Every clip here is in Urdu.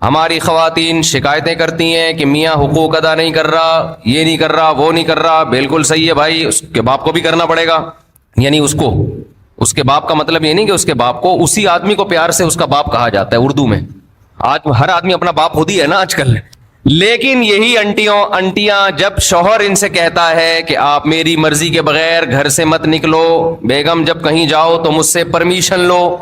ہماری خواتین شکایتیں کرتی ہیں کہ میاں حقوق ادا نہیں کر رہا، یہ نہیں کر رہا، وہ نہیں کر رہا. بالکل صحیح ہے بھائی، اس کے باپ کو بھی کرنا پڑے گا. یعنی اس کے باپ کا مطلب یہ نہیں کہ اس کے باپ کو، اسی آدمی کو پیار سے اس کا باپ کہا جاتا ہے اردو میں. آج ہر آدمی اپنا باپ خود ہی ہے نا آج کل. لیکن یہی انٹیاں جب شوہر ان سے کہتا ہے کہ آپ میری مرضی کے بغیر گھر سے مت نکلو، بیگم جب کہیں جاؤ تو مجھ سے پرمیشن لو.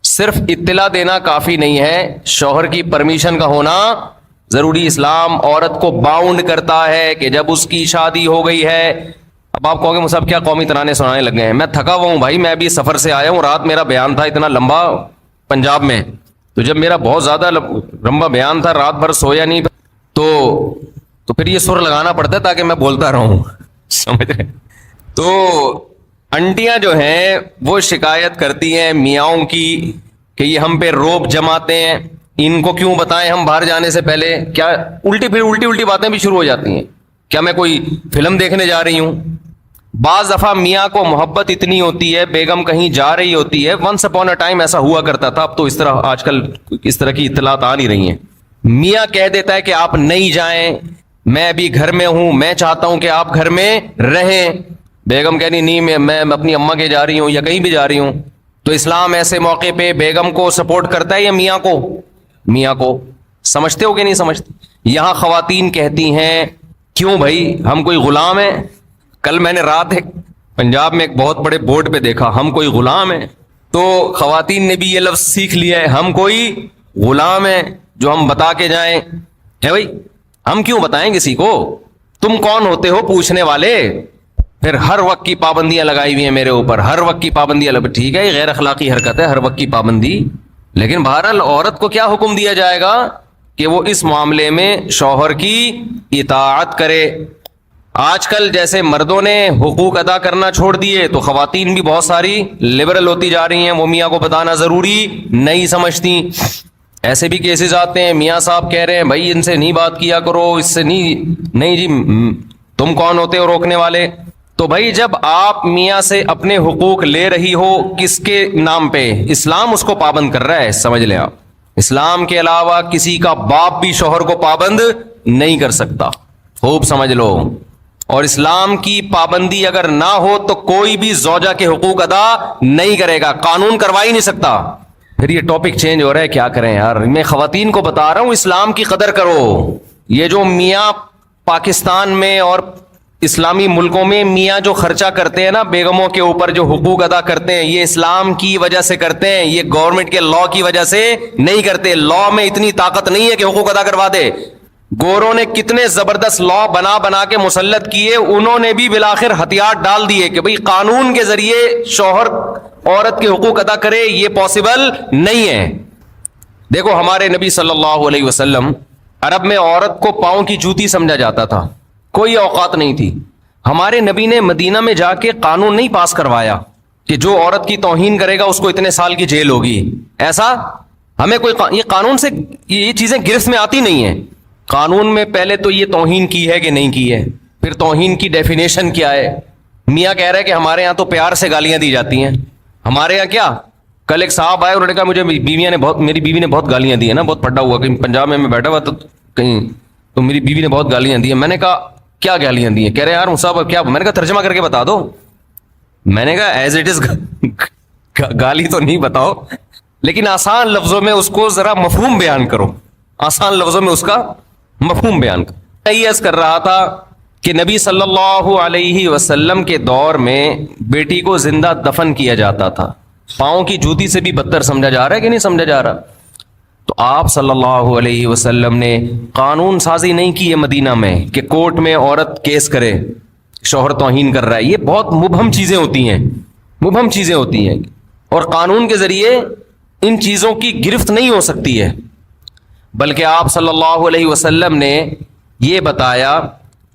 صرف اطلاع دینا کافی نہیں ہے، شوہر کی پرمیشن کا ہونا ضروری. اسلام عورت کو باؤنڈ کرتا ہے کہ جب اس کی شادی ہو گئی ہے. اب آپ کہو گے مصعب کیا قومی ترانے سنانے لگ گئے ہیں؟ میں تھکا ہوا ہوں بھائی، میں ابھی سفر سے آیا ہوں. رات میرا بیان تھا اتنا لمبا پنجاب میں، تو جب میرا بہت زیادہ لمبا بیان تھا، رات بھر سویا نہیں، تو پھر یہ سر لگانا پڑتا ہے تاکہ میں بولتا رہوں. سمجھ رہے؟ تو انٹیاں جو ہیں وہ شکایت کرتی ہیں میاؤں کی کہ یہ ہم پہ روب جماتے ہیں. ان کو کیوں بتائیں ہم باہر جانے سے پہلے؟ کیا الٹی باتیں بھی شروع ہو جاتی ہیں. کیا میں کوئی فلم دیکھنے جا رہی ہوں؟ بعض دفعہ میاں کو محبت اتنی ہوتی ہے، بیگم کہیں جا رہی ہوتی ہے. ونس اپون اے ٹائم ایسا ہوا کرتا تھا، اب تو اس طرح آج کل اس طرح کی اطلاعات آ نہیں رہی ہیں. میاں کہہ دیتا ہے کہ آپ نہیں جائیں، میں ابھی گھر میں ہوں، میں چاہتا ہوں کہ آپ گھر میں رہیں. بیگم کہنی نہیں، میں اپنی اماں کے جا رہی ہوں یا کہیں بھی جا رہی ہوں. تو اسلام ایسے موقع پہ بیگم کو سپورٹ کرتا ہے یا میاں کو؟ سمجھتے ہو کہ نہیں سمجھتے؟ یہاں خواتین کہتی ہیں کیوں بھائی ہم کوئی غلام ہیں؟ کل میں نے رات ایک پنجاب میں ایک بہت بڑے بورڈ پہ دیکھا، ہم کوئی غلام ہیں. تو خواتین نے بھی یہ لفظ سیکھ لیا ہے، ہم کوئی غلام ہیں جو ہم بتا کے جائیں. ہے بھائی، ہم کیوں بتائیں کسی کو؟ تم کون ہوتے ہو پوچھنے والے؟ پھر ہر وقت کی پابندیاں لگائی ہوئی ہیں میرے اوپر، ہر وقت کی پابندیاں ٹھیک ہے، یہ غیر اخلاقی حرکت ہے ہر وقت کی پابندی. لیکن بہرحال عورت کو کیا حکم دیا جائے گا کہ وہ اس معاملے میں شوہر کی اطاعت کرے. آج کل جیسے مردوں نے حقوق ادا کرنا چھوڑ دیے تو خواتین بھی بہت ساری لبرل ہوتی جا رہی ہیں، وہ میاں کو بتانا ضروری نہیں سمجھتی. ایسے بھی کیسز آتے ہیں، میاں صاحب کہہ رہے ہیں بھائی ان سے نہیں بات کیا کرو، اس سے نہیں جی تم کون ہوتے ہو روکنے والے؟ تو بھائی جب آپ میاں سے اپنے حقوق لے رہی ہو کس کے نام پہ؟ اسلام اس کو پابند کر رہا ہے، سمجھ لیں آپ. اسلام کے علاوہ کسی کا باپ بھی شوہر کو پابند نہیں کر سکتا، خوب سمجھ لو. اور اسلام کی پابندی اگر نہ ہو تو کوئی بھی زوجہ کے حقوق ادا نہیں کرے گا، قانون کروا ہی نہیں سکتا. پھر یہ ٹاپک چینج ہو رہا ہے، کیا کریں یار. میں خواتین کو بتا رہا ہوں اسلام کی قدر کرو. یہ جو میاں پاکستان میں اور اسلامی ملکوں میں میاں جو خرچہ کرتے ہیں نا بیگموں کے اوپر، جو حقوق ادا کرتے ہیں، یہ اسلام کی وجہ سے کرتے ہیں، یہ گورنمنٹ کے لا کی وجہ سے نہیں کرتے. لا میں اتنی طاقت نہیں ہے کہ حقوق ادا کروا دے. گوروں نے کتنے زبردست لا بنا کے مسلط کیے، انہوں نے بھی بالآخر ہتھیار ڈال دیے کہ بھئی قانون کے ذریعے شوہر عورت کے حقوق ادا کرے، یہ پاسبل نہیں ہے. دیکھو ہمارے نبی صلی اللہ علیہ وسلم، عرب میں عورت کو پاؤں کی جوتی سمجھا جاتا تھا، کوئی اوقات نہیں تھی. ہمارے نبی نے مدینہ میں جا کے قانون نہیں پاس کروایا کہ جو عورت کی توہین کرے گا اس کو اتنے سال کی جیل ہوگی. ایسا ہمیں کوئی یہ قانون سے یہ چیزیں گرفت میں آتی نہیں ہیں. قانون میں پہلے تو یہ توہین کی ہے کہ نہیں کی ہے، پھر توہین کی ڈیفینیشن کیا ہے. میاں کہہ رہے کہ ہمارے ہاں تو پیار سے گالیاں دی جاتی ہیں. ہمارے یہاں کیا؟ کل ایک صاحب آئے، انہوں نے کہا مجھے میری بیوی نے بہت گالیاں دی ہیں نا، بہت پھٹا ہوا کہیں پنجاب میں بیٹھا ہوا تو کہیں، تو میری بیوی نے بہت گالیاں دی ہیں. میں نے کہا کیا گالیاں دی ہیں؟ کہہ رہے یار صاحب کیا؟ میں نے کہا ترجمہ کر کے بتا دو. میں نے کہا ایز اٹ از گالی تو نہیں بتاؤ، لیکن آسان لفظوں میں اس کو ذرا مفہوم بیان کرو، آسان لفظوں میں اس کا مفہوم بیان کرو. یہ عرض کر رہا تھا کہ نبی صلی اللہ علیہ وسلم کے دور میں بیٹی کو زندہ دفن کیا جاتا تھا. پاؤں کی جوتی سے بھی بدتر سمجھا جا رہا ہے کہ نہیں سمجھا جا رہا؟ تو آپ صلی اللہ علیہ وسلم نے قانون سازی نہیں کی ہے مدینہ میں کہ کورٹ میں عورت کیس کرے شوہر توہین کر رہا ہے. یہ بہت مبہم چیزیں ہوتی ہیں اور قانون کے ذریعے ان چیزوں کی گرفت نہیں ہو سکتی ہے. بلکہ آپ صلی اللہ علیہ وسلم نے یہ بتایا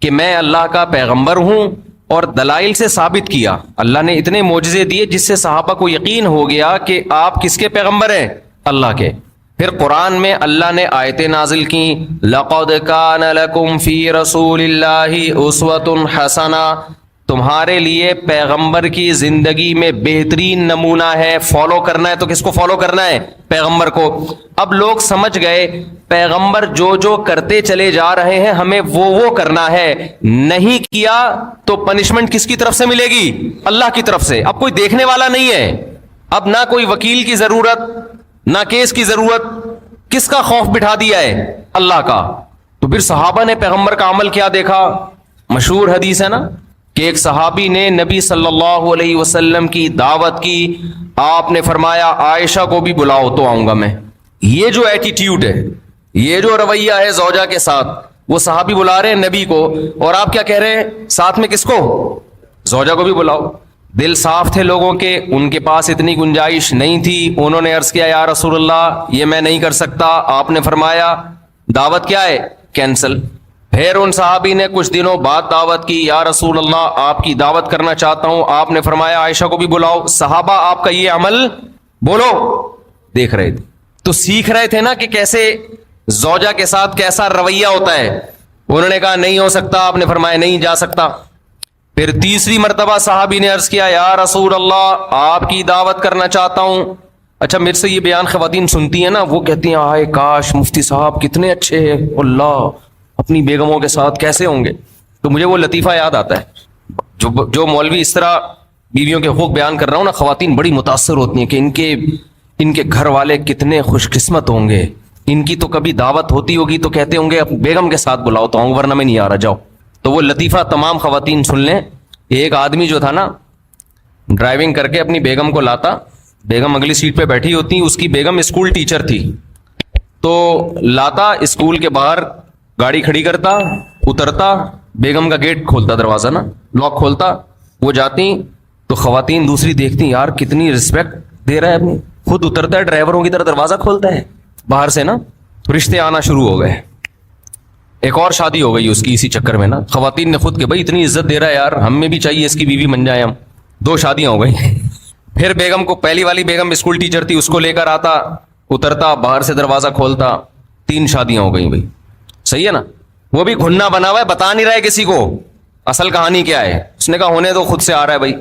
کہ میں اللہ کا پیغمبر ہوں اور دلائل سے ثابت کیا. اللہ نے اتنے معجزے دیے جس سے صحابہ کو یقین ہو گیا کہ آپ کس کے پیغمبر ہیں؟ اللہ کے. پھر قرآن میں اللہ نے آیتیں نازل کی، لَقَدْ كَانَ لَكُمْ فِي رَسُولِ اللَّهِ أُسْوَةٌ حَسَنَةٌ. تمہارے لیے پیغمبر کی زندگی میں بہترین نمونہ ہے. فالو کرنا ہے تو کس کو فالو کرنا ہے؟ پیغمبر کو. اب لوگ سمجھ گئے پیغمبر جو کرتے چلے جا رہے ہیں ہمیں وہ کرنا ہے, نہیں کیا تو پنشمنٹ کس کی طرف سے ملے گی؟ اللہ کی طرف سے. اب کوئی دیکھنے والا نہیں ہے, اب نہ کوئی وکیل کی ضرورت نہ کیس کی ضرورت. کس کا خوف بٹھا دیا ہے؟ اللہ کا. تو پھر صحابہ نے پیغمبر کا عمل کیا دیکھا؟ مشہور حدیث ہے نا کہ ایک صحابی نے نبی صلی اللہ علیہ وسلم کی دعوت کی, آپ نے فرمایا عائشہ کو بھی بلاؤ تو آؤں گا میں. یہ جو ایٹیٹیوڈ ہے, یہ جو رویہ ہے زوجہ کے ساتھ, وہ صحابی بلا رہے ہیں نبی کو, اور آپ کیا کہہ رہے ہیں ساتھ میں کس کو؟ زوجہ کو بھی بلاؤ. دل صاف تھے لوگوں کے, ان کے پاس اتنی گنجائش نہیں تھی. انہوں نے عرض کیا یا رسول اللہ یہ میں نہیں کر سکتا. آپ نے فرمایا دعوت کیا ہے؟ کینسل. پھر ان صحابی نے کچھ دنوں بعد دعوت کی, یا رسول اللہ آپ کی دعوت کرنا چاہتا ہوں. آپ نے فرمایا عائشہ کو بھی بلاؤ. صحابہ آپ کا یہ عمل بولو دیکھ رہے تھے, تو سیکھ رہے تھے نا کہ کیسے زوجہ کے ساتھ کیسا رویہ ہوتا ہے. انہوں نے کہا نہیں ہو سکتا. آپ نے فرمایا نہیں جا سکتا. پھر تیسری مرتبہ صحابی نے عرض کیا یا رسول اللہ آپ کی دعوت کرنا چاہتا ہوں. اچھا میرے سے یہ بیان خواتین سنتی ہیں نا, وہ کہتی ہیں آئے کاش مفتی صاحب کتنے اچھے ہیں, اللہ اپنی بیگموں کے ساتھ کیسے ہوں گے. تو مجھے وہ لطیفہ یاد آتا ہے جو مولوی اس طرح بیویوں کے حقوق بیان کر رہا ہوں نا, خواتین بڑی متاثر ہوتی ہیں کہ ان کے گھر والے کتنے خوش قسمت ہوں گے, ان کی تو کبھی دعوت ہوتی ہوگی تو کہتے ہوں گے بیگم کے ساتھ بلاؤ تو آؤں ورنہ میں نہیں آ رہا, جاؤ. تو وہ لطیفہ تمام خواتین سن لیں. ایک آدمی جو تھا نا ڈرائیونگ کر کے اپنی بیگم کو لاتا, بیگم اگلی سیٹ پہ بیٹھی ہوتی, اس کی بیگم اسکول ٹیچر تھی, تو لاتا اسکول کے باہر گاڑی کھڑی کرتا, اترتا, بیگم کا گیٹ کھولتا, دروازہ نا لاک کھولتا, وہ جاتی تو خواتین دوسری دیکھتی یار کتنی رسپیکٹ دے رہا ہے اپنی, خود اترتا ہے ڈرائیوروں کی طرح دروازہ کھولتا ہے باہر سے نا. تو رشتے آنا شروع ہو گئے. ایک اور شادی ہو گئی اس کی اسی چکر میں نا, خواتین نے خود کہ بھائی اتنی عزت دے رہا ہے یار ہمیں بھی چاہیے اس کی بیوی بن جائے ہم. 2 شادیاں ہو گئی. پھر بیگم کو, پہلی والی بیگم اسکول ٹیچر تھی, اس کو لے کر آتا, اترتا, باہر سے دروازہ کھولتا. 3 شادیاں ہو گئی بھائی. صحیح ہے نا. وہ بھی گھننا بنا ہوا ہے, بتا نہیں رہا ہے کسی کو اصل کہانی کیا ہے. اس نے کہا ہونے تو خود سے آ رہا ہے بھائی,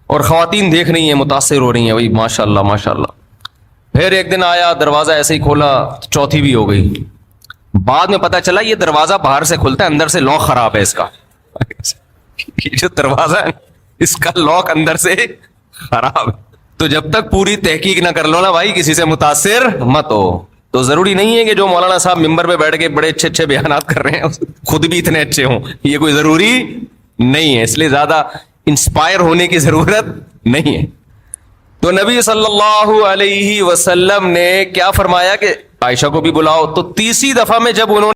اور خواتین دیکھ رہی ہیں متاثر ہو رہی ہیں بھائی ماشاء اللہ ماشاء اللہ. پھر ایک دن آیا, دروازہ ایسے ہی کھولا, چوتھی بھی ہو گئی. بعد میں پتا چلا یہ دروازہ باہر سے کھلتا ہے, اندر سے لاک خراب ہے اس کا. یہ جو دروازہ ہے اس کا لاک اندر سے خراب ہے. تو جب تک پوری تحقیق نہ کر لو نا بھائی کسی سے متاثر مت ہو. تو ضروری نہیں ہے کہ جو مولانا صاحب ممبر پہ بیٹھ کے بڑے اچھے اچھے بیانات کر رہے ہیں خود بھی اتنے اچھے ہوں, یہ کوئی ضروری نہیں ہے. اس لیے زیادہ انسپائر ہونے کی ضرورت نہیں ہے. تو نبی صلی اللہ علیہ وسلم نے کیا فرمایا کہ عائشہ کو بھی بلاؤ. تو تیسری دفعہ میں جب انہوں